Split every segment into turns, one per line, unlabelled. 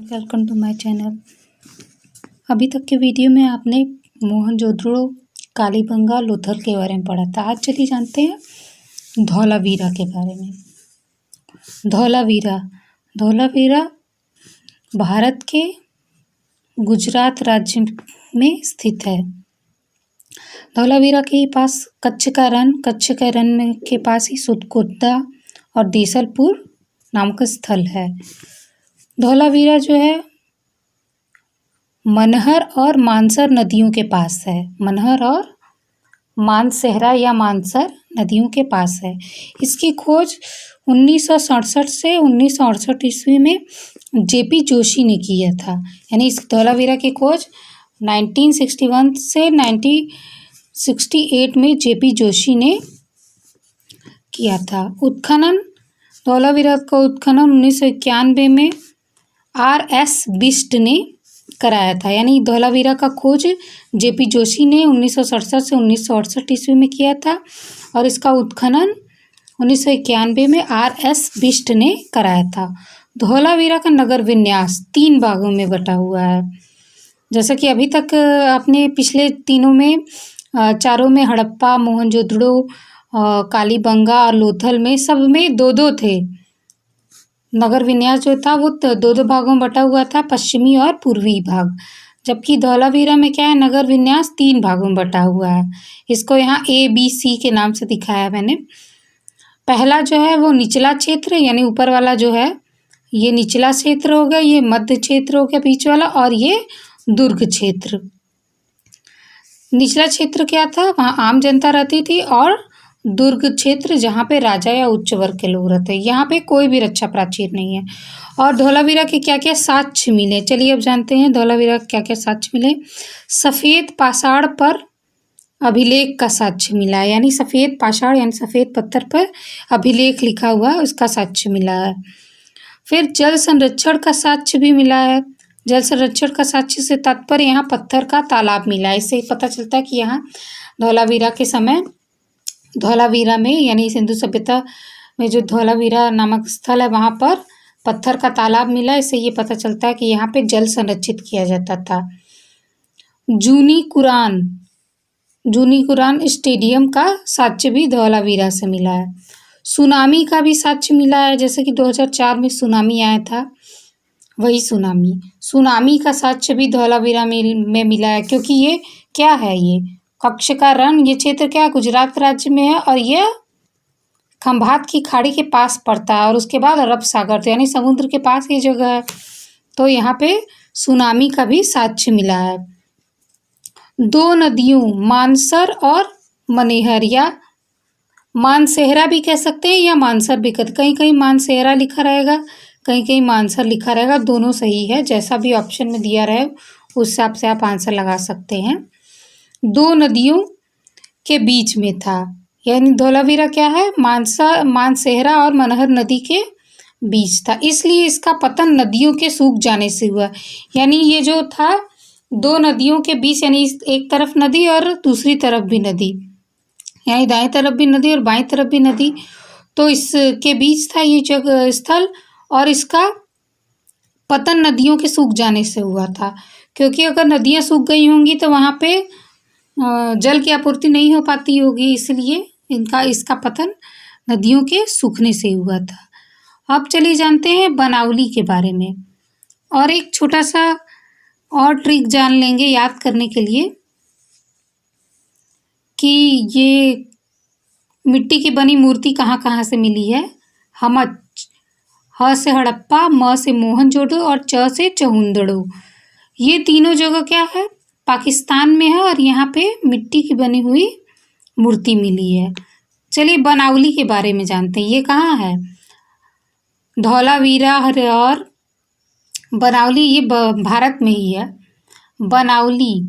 Welcome to my channel. अभी तक के वीडियो में आपने मोहनजोदड़ो, कालीबंगा, लोथल के बारे में पढ़ा था। आज चलिए जानते हैं धौलावीरा के बारे में। धौलावीरा भारत के गुजरात राज्य में स्थित है। धौलावीरा के पास कच्छ का रण के पास ही सुदकोटा और देसलपुर नामक स्थल है। धौलावीरा जो है मनहर और मानसर नदियों के पास है। मनहर और मानसहरा या मानसर नदियों के पास है। इसकी खोज 1967 से 1968 ईस्वी में जेपी जोशी ने किया था। यानी इस धौलावीरा की खोज 1961 से 1968 में जेपी जोशी ने किया था। उत्खनन धौलावीरा का उत्खनन 1991 में आर.एस. बिष्ट ने कराया था। यानी धौलावीरा का खोज जेपी जोशी ने 1967 से 1968 ईस्वी में किया था और इसका उत्खनन 1991 में आर.एस. बिष्ट ने कराया था। धौलावीरा का नगर विन्यास 3 भागों में बटा हुआ है। जैसा कि अभी तक आपने पिछले चारों में हड़प्पा, मोहनजोदड़ो, कालीबंगा और लोथल में सब में 2-2 थे। नगर विन्यास जो था वो 2-2 भागों में बटा हुआ था, पश्चिमी और पूर्वी भाग। जबकि धौलावीरा में क्या है, नगर विन्यास 3 भागों में बटा हुआ है। इसको यहाँ ABC के नाम से दिखाया है मैंने। पहला जो है वो निचला क्षेत्र, यानी ऊपर वाला जो है ये निचला क्षेत्र हो गया, ये मध्य क्षेत्र हो गया बीच वाला, और ये दुर्ग क्षेत्र। निचला क्षेत्र क्या था, वहाँ आम जनता रहती थी, और दुर्ग क्षेत्र जहाँ पे राजा या उच्च वर्ग के लोग रहते हैं। यहाँ पे कोई भी रक्षा प्राचीर नहीं है। और धौलावीरा के क्या क्या साक्ष्य मिले, चलिए अब जानते हैं धौलावीरा क्या क्या साक्ष्य मिले। सफ़ेद पाषाण पर अभिलेख का साक्ष्य मिला है। यानी सफ़ेद पाषाण यानी सफ़ेद पत्थर पर अभिलेख लिखा हुआ है, उसका साक्ष्य मिला है। फिर जल संरक्षण का साक्ष्य भी मिला है। जल संरक्षण का साक्ष्य से तात्पर्य यहाँ पत्थर का तालाब मिला है। इससे पता चलता है कि यहाँ धौलावीरा के समय धौलावीरा में यानी सिंधु सभ्यता में जो धौलावीरा नामक स्थल है वहाँ पर पत्थर का तालाब मिला। इससे ये पता चलता है कि यहाँ पे जल संरक्षित किया जाता था। जूनी कुरान स्टेडियम का साक्ष्य भी धौलावीरा से मिला है। सुनामी का भी साक्ष्य मिला है, जैसे कि 2004 में सुनामी आया था, वही सुनामी का साक्ष्य भी धौलावीरा में मिला है। क्योंकि ये क्या है, ये कच्छ का रण, ये क्षेत्र क्या गुजरात राज्य में है और ये खंभात की खाड़ी के पास पड़ता है और उसके बाद अरब सागर, तो यानी समुद्र के पास ये जगह है। तो यहाँ पे सुनामी का भी साक्ष्य मिला है। 2 नदियों मानसर और मनेहर या मानसहरा भी कह सकते हैं या मानसर भी कहते, कहीं कहीं मानसहरा लिखा रहेगा, कहीं कहीं मानसर लिखा रहेगा। दोनों सही है, जैसा भी ऑप्शन में दिया रहे उस हिसाब से आप आंसर लगा सकते हैं। 2 नदियों के बीच में था, यानी धौलावीरा क्या है, मानसहरा और मनहर नदी के बीच था, इसलिए इसका पतन नदियों के सूख जाने से हुआ। यानी ये जो था 2 नदियों के बीच, यानी एक तरफ नदी और दूसरी तरफ भी नदी, यानी दाएं तरफ भी नदी और बाएं तरफ भी नदी, तो इसके बीच था ये जगह स्थल, और इसका पतन नदियों के सूख जाने से हुआ था। क्योंकि अगर नदियाँ सूख गई होंगी तो वहाँ पे जल की आपूर्ति नहीं हो पाती होगी, इसलिए इसका पतन नदियों के सूखने से हुआ था। अब चलिए जानते हैं बनावली के बारे में, और एक छोटा सा और ट्रिक जान लेंगे याद करने के लिए कि ये मिट्टी की बनी मूर्ति कहाँ कहाँ से मिली है। ह से हड़प्पा, म से मोहनजोदड़ो और च से चहुंदड़ो, ये तीनों जगह क्या है, पाकिस्तान में है, और यहाँ पे मिट्टी की बनी हुई मूर्ति मिली है। चलिए बनावली के बारे में जानते हैं, ये कहाँ है। धौलावीरा और बनावली ये भारत में ही है। बनावली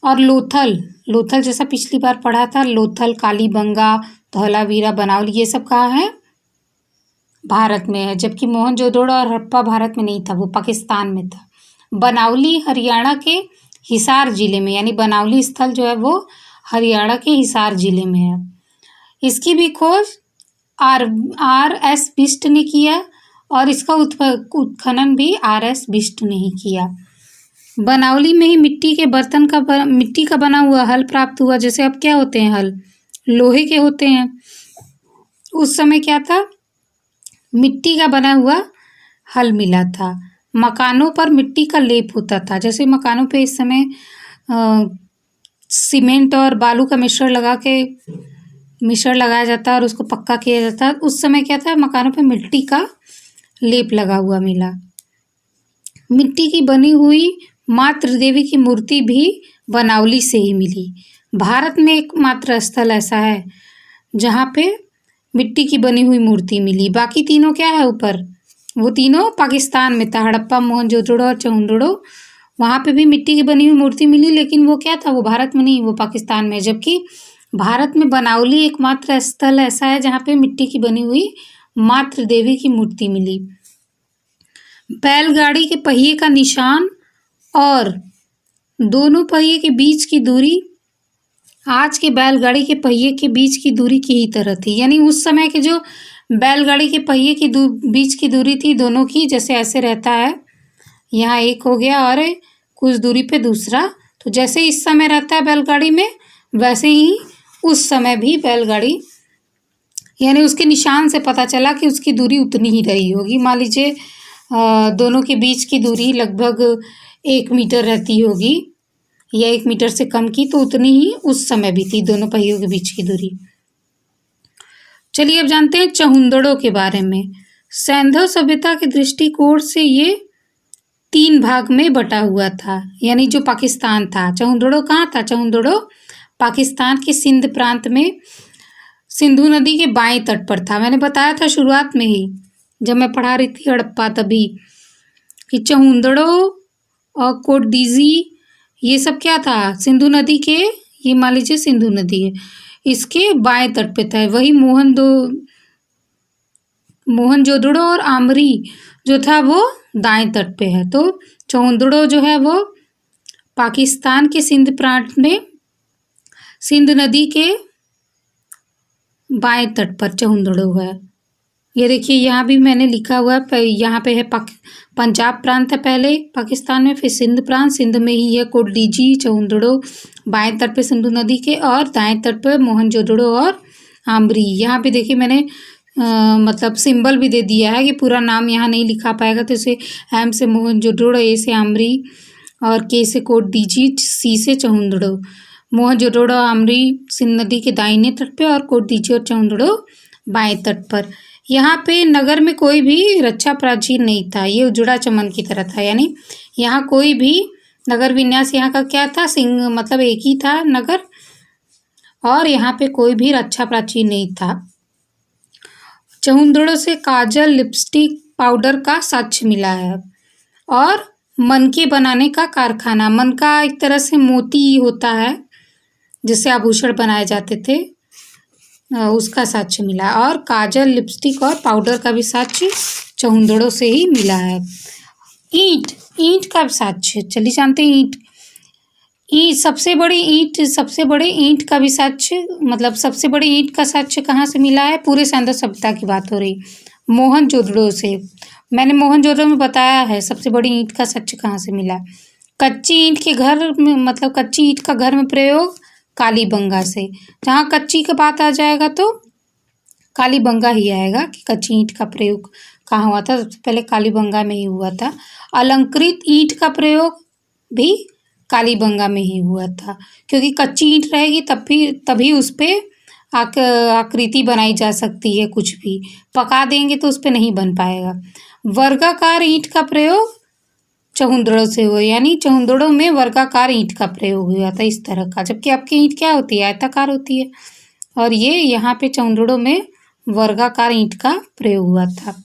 और लोथल जैसा पिछली बार पढ़ा था, लोथल, कालीबंगा, धौलावीरा, बनावली, ये सब कहाँ है, भारत में है। जबकि मोहनजोदड़ो और हड़प्पा भारत में नहीं था, वो पाकिस्तान में था। बनावली हरियाणा के हिसार जिले में, यानी बनावली स्थल जो है वो हरियाणा के हिसार जिले में है। इसकी भी खोज आर.एस. बिष्ट ने किया और इसका उत्खनन भी RS बिष्ट ने ही किया। बनावली में ही मिट्टी का बना हुआ हल प्राप्त हुआ। जैसे अब क्या होते हैं हल, लोहे के होते हैं, उस समय क्या था, मिट्टी का बना हुआ हल मिला था। मकानों पर मिट्टी का लेप होता था। जैसे मकानों पे इस समय सीमेंट और बालू का मिश्रण लगाया जाता है और उसको पक्का किया जाता है। उस समय क्या था, मकानों पे मिट्टी का लेप लगा हुआ मिला। मिट्टी की बनी हुई मातृ देवी की मूर्ति भी बनावली से ही मिली। भारत में एकमात्र स्थल ऐसा है जहाँ पे मिट्टी की बनी हुई मूर्ति मिली। बाकी तीनों क्या है ऊपर, वो तीनों पाकिस्तान में था, हड़प्पा, मोहनजोदड़ो और चहुंदड़ो। वहाँ पे भी मिट्टी की बनी हुई मूर्ति मिली, लेकिन वो क्या था, वो भारत में नहीं, वो पाकिस्तान में। जबकि भारत में बनावली एकमात्र स्थल ऐसा है जहाँ पे मिट्टी की बनी हुई मातृ देवी की मूर्ति मिली। बैलगाड़ी के पहिए का निशान और दोनों पहिए के बीच की दूरी आज के बैलगाड़ी के पहिए के बीच की दूरी की ही तरह थी। यानी उस समय के जो बैलगाड़ी के पहिए की बीच की दूरी थी दोनों की, जैसे ऐसे रहता है, यहाँ एक हो गया और कुछ दूरी पे दूसरा, तो जैसे इस समय रहता है बैलगाड़ी में, वैसे ही उस समय भी बैलगाड़ी, यानी उसके निशान से पता चला कि उसकी दूरी उतनी ही रही होगी। मान लीजिए दोनों के बीच की दूरी लगभग 1 मीटर रहती होगी या 1 मीटर से कम की, तो उतनी ही उस समय भी थी दोनों पहियों के बीच की दूरी। चलिए अब जानते हैं चहुंदड़ों के बारे में। सैंधव सभ्यता के दृष्टिकोण से ये 3 भाग में बटा हुआ था। यानी जो पाकिस्तान था, चहुंदड़ो कहाँ था, चहुंदड़ो पाकिस्तान के सिंध प्रांत में सिंधु नदी के बाएं तट पर था। मैंने बताया था शुरुआत में ही जब मैं पढ़ा रही थी हड़प्पा, तभी कि चहुंदड़ो और कोटडीजी ये सब क्या था, सिंधु नदी के, ये मान लीजिए सिंधु नदी है, इसके बाएं तट पे था। वही मोहनजोदड़ो और आमरी जो था वो दाएं तट पे है। तो चहुंदड़ो जो है वो पाकिस्तान के सिंध प्रांत में सिंध नदी के बाएं तट पर चहुंदड़ो है। ये देखिए यहाँ भी मैंने लिखा हुआ है, यहाँ पे है पंजाब प्रांत है पहले पाकिस्तान में, फिर सिंध प्रांत, सिंध में ही है कोटडीजी, चहुंदड़ो बाएं तट पे सिंधु नदी के, और दाएं तट पे मोहनजोदड़ो और आमरी। यहाँ पे देखिए मैंने मतलब सिंबल भी दे दिया है कि पूरा नाम यहाँ नहीं लिखा पाएगा, तो इसे एम से मोहनजोदड़ो, ए से आमरी और के से कोटडीजी, सी से चहुंदड़ो। मोहनजोदड़ो आमरी सिंध नदी के दाहिने तट पे और कोटडीजी और चहुंदड़ो बाएं तट पर। यहाँ पे नगर में कोई भी रक्षा प्राचीर नहीं था, ये उजड़ा चमन की तरह था। यानी यहाँ कोई भी नगर विन्यास यहाँ का क्या था, सिंह मतलब एक ही था नगर, और यहाँ पे कोई भी रक्षा प्राचीर नहीं था। चहुंदड़ो से काजल, लिपस्टिक, पाउडर का साक्ष्य मिला है और मनके बनाने का कारखाना, मनका एक तरह से मोती होता है जिससे आभूषण बनाए जाते थे, उसका साक्ष्य मिला। और काजल, लिपस्टिक और पाउडर का भी साक्ष्य चहुंदड़ो से ही मिला है। ईंट का साक्ष्य, चलिए जानते हैं सबसे बड़े ईंट का भी साक्ष्य, मतलब सबसे बड़ी ईंट का साक्ष्य कहाँ से मिला है, पूरे सैंधव सभ्यता की बात हो रही, मोहनजोदड़ो से। मैंने मोहनजोदड़ो में बताया है सबसे बड़ी ईंट का साक्ष्य कहाँ से मिला। कच्ची ईंट के घर में, मतलब कच्ची ईंट का घर में प्रयोग कालीबंगा से। जहाँ कच्ची का बात आ जाएगा तो कालीबंगा ही आएगा कि कच्ची ईंट का प्रयोग कहाँ हुआ था, सबसे पहले कालीबंगा में ही हुआ था। अलंकृत ईंट का प्रयोग भी कालीबंगा में ही हुआ था, क्योंकि कच्ची ईंट रहेगी तभी उस पर आकृति बनाई जा सकती है, कुछ भी पका देंगे तो उस पर नहीं बन पाएगा। वर्गाकार ईंट का प्रयोग चहुंदड़ो से हुआ, यानी चहुंदड़ो में वर्गाकार ईंट का प्रयोग हुआ था इस तरह का, जबकि आपकी ईंट क्या होती है, आयताकार होती है, और ये यहाँ पे चहुंदड़ो में वर्गाकार ईंट का प्रयोग हुआ था।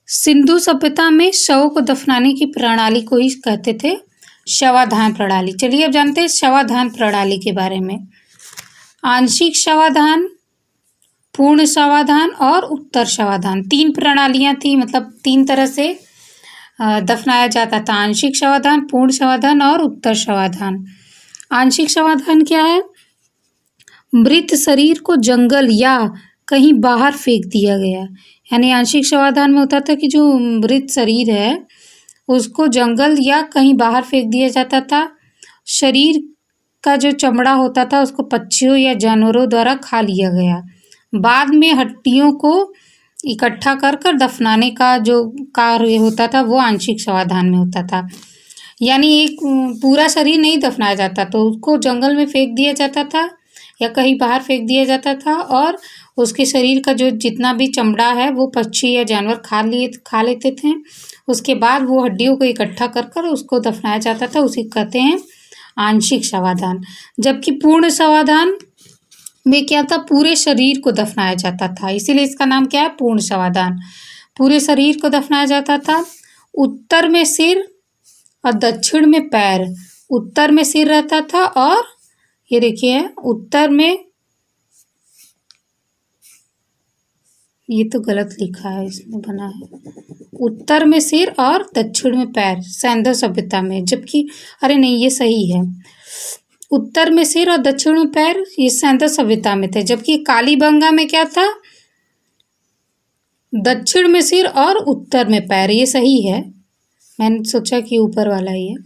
सिंधु सभ्यता में शवों को दफनाने की प्रणाली को ही कहते थे शवाधान प्रणाली। चलिए अब जानते हैं शवाधान प्रणाली के बारे में। आंशिक शवाधान, पूर्ण शवाधान और उत्तर शवाधान, 3 प्रणालियाँ थी, मतलब 3 तरह से दफनाया जाता था, आंशिक शवाधान, पूर्ण शवाधान और उत्तर शवाधान। आंशिक शवाधान क्या है, मृत शरीर को जंगल या कहीं बाहर फेंक दिया गया। यानी आंशिक शवाधान में होता था कि जो मृत शरीर है उसको जंगल या कहीं बाहर फेंक दिया जाता था। शरीर का जो चमड़ा होता था उसको पक्षियों या जानवरों द्वारा खा लिया गया। बाद में हड्डियों को इकट्ठा कर कर दफनाने का जो कार्य होता था वो आंशिक शवाधान में होता था। यानी एक पूरा शरीर नहीं दफनाया जाता तो उसको जंगल में फेंक दिया जाता था या कहीं बाहर फेंक दिया जाता था और उसके शरीर का जो जितना भी चमड़ा है वो पक्षी या जानवर खा लेते थे। उसके बाद वो हड्डियों को इकट्ठा कर कर उसको दफनाया जाता था, उसे कहते हैं आंशिक शवाधान। जबकि पूर्ण शवाधान में क्या था, पूरे शरीर को दफनाया जाता था, इसीलिए इसका नाम क्या है, पूर्ण शवाधान। पूरे शरीर को दफनाया जाता था। उत्तर में सिर और दक्षिण में पैर। उत्तर में सिर रहता था और ये देखिए उत्तर में, ये तो गलत लिखा है, इसमें बना है उत्तर में सिर और दक्षिण में पैर सैंधव सभ्यता में, जबकि अरे नहीं ये सही है, उत्तर में सिर और दक्षिण में पैर ये सैंधव सभ्यता में थे। जबकि कालीबंगा में क्या था, दक्षिण में सिर और उत्तर में पैर, ये सही है, मैंने सोचा कि ऊपर वाला ही है।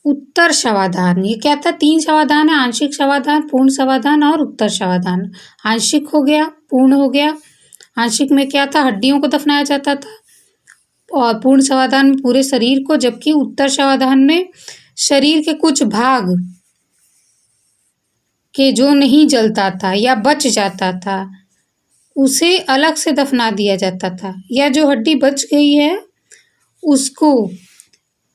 उत्तर शवाधान ये क्या था, 3 शवाधान है, आंशिक शवाधान, पूर्ण शवाधान और उत्तर शवाधान। आंशिक हो गया, पूर्ण हो गया। आंशिक में क्या था, हड्डियों को दफनाया जाता था, और पूर्ण शवाधान में पूरे शरीर को, जबकि उत्तर शवाधान में शरीर के कुछ भाग के जो नहीं जलता था या बच जाता था उसे अलग से दफना दिया जाता था, या जो हड्डी बच गई है उसको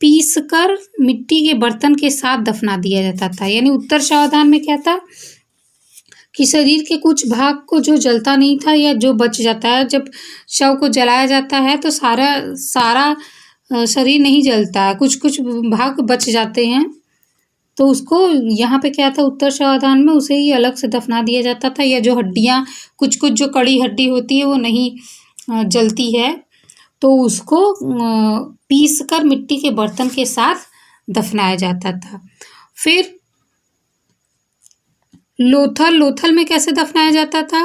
पीस कर मिट्टी के बर्तन के साथ दफना दिया जाता था। यानी उत्तर शवाधान में क्या था कि शरीर के कुछ भाग को जो जलता नहीं था या जो बच जाता है, जब शव को जलाया जाता है तो सारा शरीर नहीं जलता है, कुछ कुछ भाग बच जाते हैं, तो उसको यहाँ पे क्या था, उत्तर शवाधान में उसे ही अलग से दफना दिया जाता था। या जो हड्डियाँ कुछ कुछ जो कड़ी हड्डी होती है वो नहीं जलती है तो उसको पीस कर मिट्टी के बर्तन के साथ दफनाया जाता था। फिर लोथल में कैसे दफनाया जाता था,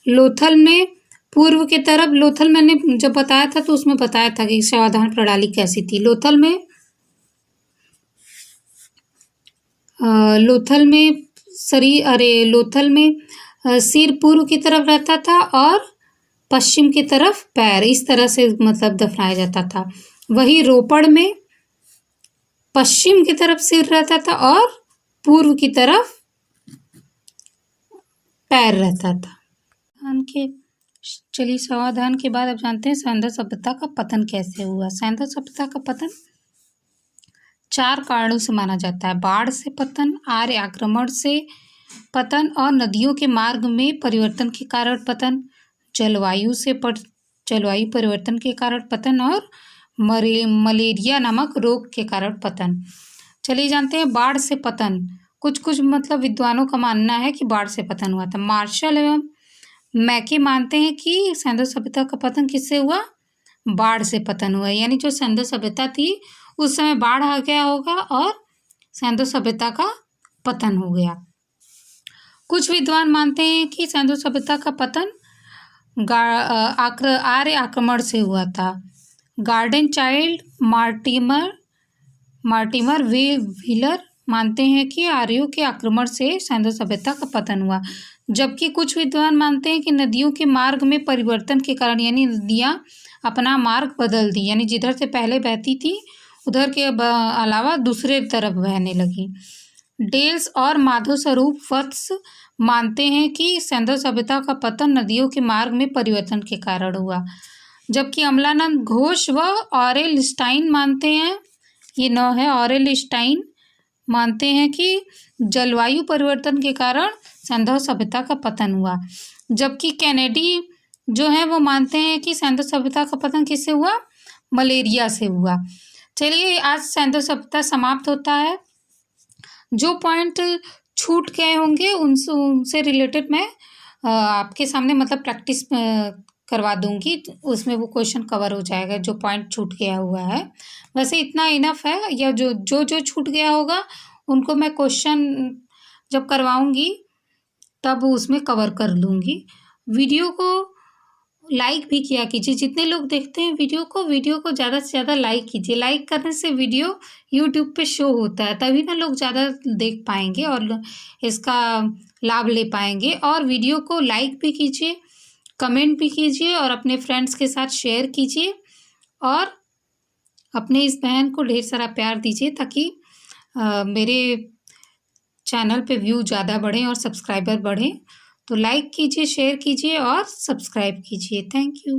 लोथल में पूर्व की तरफ, लोथल मैंने जब बताया था तो उसमें बताया था कि शवाधान प्रणाली कैसी थी। लोथल में सिर पूर्व की तरफ रहता था और पश्चिम की तरफ पैर, इस तरह से मतलब दफनाया जाता था। वही रोपड़ में पश्चिम की तरफ सिर रहता था और पूर्व की तरफ पैर रहता था। चलिए शवाधान के बाद अब जानते हैं सैंधव सभ्यता का पतन कैसे हुआ। सैंधव सभ्यता का पतन 4 कारणों से माना जाता है। बाढ़ से पतन, आर्य आक्रमण से पतन और नदियों के मार्ग में परिवर्तन के कारण पतन, जलवायु परिवर्तन के कारण पतन और मलेरिया नामक रोग के कारण पतन। चलिए जानते हैं बाढ़ से पतन। कुछ मतलब विद्वानों का मानना है कि बाढ़ से पतन हुआ था। मार्शल एवं मैके मानते हैं कि सैंधव सभ्यता का पतन किससे हुआ, बाढ़ से पतन हुआ। यानी जो सैंधव सभ्यता थी उस समय बाढ़ आ गया होगा और सैंधव सभ्यता का पतन हो गया। कुछ विद्वान मानते हैं कि सैंधव सभ्यता का पतन आर्य आक्रमण से हुआ था। गार्डन चाइल्ड, मार्टिमर व्हीलर मानते हैं कि आर्यों के आक्रमण से सैंधव सभ्यता का पतन हुआ। जबकि कुछ विद्वान मानते हैं कि नदियों के मार्ग में परिवर्तन के कारण, यानी नदियाँ अपना मार्ग बदल दी, यानी जिधर से पहले बहती थी उधर के अलावा दूसरे तरफ बहने लगी। डेल्स और माधव स्वरूप वत्स मानते हैं कि सैंधव सभ्यता का पतन नदियों के मार्ग में परिवर्तन के कारण हुआ। जबकि अमलानंद घोष व ऑरेल स्टाइन मानते हैं, ये 9 है, ऑरेल स्टाइन मानते हैं कि जलवायु परिवर्तन के कारण सैंधव सभ्यता का पतन हुआ। जबकि कैनेडी जो है वो मानते हैं कि सैंधव सभ्यता का पतन किससे हुआ, मलेरिया से हुआ। चलिए आज सैंधव सभ्यता समाप्त होता है। जो पॉइंट छूट गए होंगे उनसे रिलेटेड मैं आपके सामने मतलब प्रैक्टिस करवा दूंगी, उसमें वो क्वेश्चन कवर हो जाएगा जो पॉइंट छूट गया हुआ है। वैसे इतना इनफ है, या जो छूट गया होगा उनको मैं क्वेश्चन जब करवाऊंगी तब उसमें कवर कर लूँगी। वीडियो को लाइक भी किया कीजिए, जितने लोग देखते हैं वीडियो को ज़्यादा से ज़्यादा लाइक कीजिए। लाइक करने से वीडियो यूट्यूब पे शो होता है, तभी ना लोग ज़्यादा देख पाएंगे और इसका लाभ ले पाएंगे। और वीडियो को लाइक भी कीजिए, कमेंट भी कीजिए और अपने फ्रेंड्स के साथ शेयर कीजिए और अपने इस बहन को ढेर सारा प्यार दीजिए, ताकि मेरे चैनल पे व्यू ज़्यादा बढ़ें और सब्सक्राइबर बढ़ें। तो लाइक कीजिए, शेयर कीजिए और सब्सक्राइब कीजिए। Thank you.